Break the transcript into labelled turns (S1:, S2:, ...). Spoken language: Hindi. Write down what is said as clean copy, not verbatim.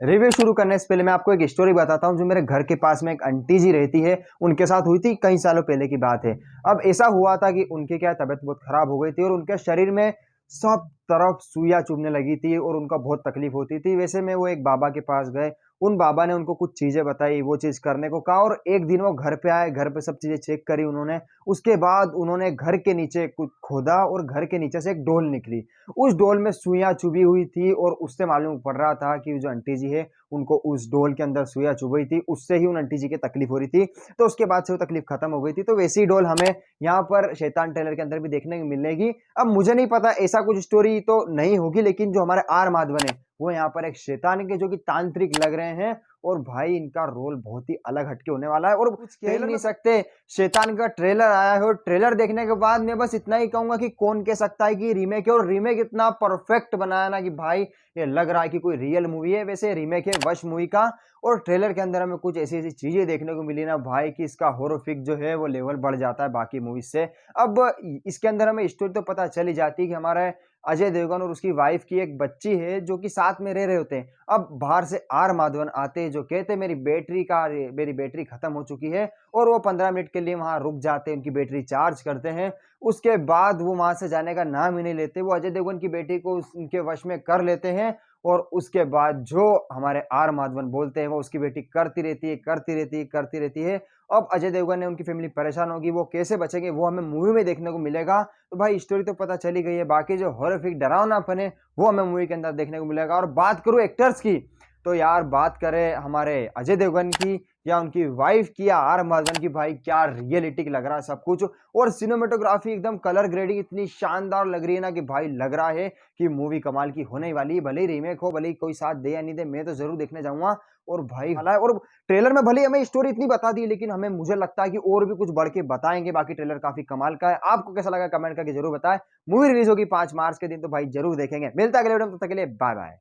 S1: रिव्यू शुरू करने से पहले मैं आपको एक स्टोरी बताता हूँ जो मेरे घर के पास में एक आंटी जी रहती है। उनके साथ हुई थी, कई सालों पहले की बात है। अब ऐसा हुआ था कि उनकी क्या तबीयत बहुत खराब हो गई थी और उनके शरीर में सब तरफ सुइयां चुभने लगी थी और उनका बहुत तकलीफ होती थी। वैसे में वो एक बाबा के पास गए। उन बाबा ने उनको कुछ चीजें बताई, वो चीज करने को कहा और एक दिन वो घर पे आए। घर पे सब चीजें चेक करी उन्होंने। उसके बाद उन्होंने घर के नीचे कुछ खोदा और घर के नीचे से एक डोल निकली। उस डोल में सुइयां चुभी हुई थी और उससे मालूम पड़ रहा था कि जो आंटी जी है उनको उस डोल के अंदर सुइयां चुभ थी। उससे ही उन आंटी जी की तकलीफ हो रही थी। तो उसके बाद से वो तकलीफ खत्म हो गई थी। तो वैसी डोल हमें यहाँ पर शैतान टेलर के अंदर भी देखने को मिलेगी। अब मुझे नहीं पता, ऐसा कुछ स्टोरी तो नहीं होगी, लेकिन जो हमारे आर माधवन है वो यहाँ पर एक शैतान के जो कि तांत्रिक लग रहे हैं। और भाई इनका रोल बहुत ही अलग हटके होने वाला है और कुछ कह ही नहीं सकते। शैतान का ट्रेलर आया है और ट्रेलर देखने के बाद मैं बस इतना ही कहूंगा कि कौन कह सकता है कि रीमेक है। और रीमेक इतना परफेक्ट बनाया ना कि भाई ये लग रहा है कि कोई रियल मूवी है। वैसे रीमेक है वश मूवी का। और ट्रेलर के अंदर हमें कुछ ऐसी ऐसी चीजें देखने को मिली ना भाई कि इसका हॉररिफिक जो है वो लेवल बढ़ जाता है बाकी मूवीज से। अब इसके अंदर हमें स्टोरी तो पता चल ही जाती है कि हमारे अजय देवगन और उसकी वाइफ की एक बच्ची है जो कि साथ में रह रहे होते हैं। अब बाहर से आर माधवन आते हैं जो कहते हैं मेरी बैटरी खत्म हो चुकी है। और वो 15 मिनट के लिए वहां रुक जाते हैं, उनकी बैटरी चार्ज करते हैं। उसके बाद वो वहां से जाने का नाम ही नहीं लेते। वो अजय देवगन की बेटी को उनके वश में कर लेते हैं। और उसके बाद जो हमारे आर माधवन बोलते हैं वो उसकी बेटी करती रहती है, करती रहती है, करती रहती है। अब अजय देवगन ने उनकी फैमिली परेशान होगी, वो कैसे बचेंगे वो हमें मूवी में देखने को मिलेगा। तो भाई स्टोरी तो पता चली गई है, बाकी जो हॉररिफिक डरावनापन है वो हमें मूवी के अंदर देखने को मिलेगा। और बात करूं एक्टर्स की, तो यार बात करें हमारे अजय देवगन की या उनकी वाइफ की या आर माधवन की, भाई क्या रियलिटिक लग रहा है सब कुछ। और सिनेमेटोग्राफी एकदम कलर ग्रेडिंग इतनी शानदार लग रही है ना कि भाई लग रहा है कि मूवी कमाल की होने ही वाली है। भले ही रीमेक हो, भले ही कोई साथ दे या नहीं दे, मैं तो जरूर देखने जाऊंगा। और भाई भला है। और ट्रेलर में भले ही हमें स्टोरी इतनी बता दी, लेकिन हमें मुझे लगता है कि और भी कुछ बढ़ के बताएंगे। बाकी ट्रेलर काफी कमाल का है। आपको कैसा लगा कमेंट करके जरूर बताएं। मूवी रिलीज होगी 5 मार्च के दिन, तो भाई जरूर देखेंगे। मिलता है अगले वीडियो में, तब तक के लिए बाय बाय।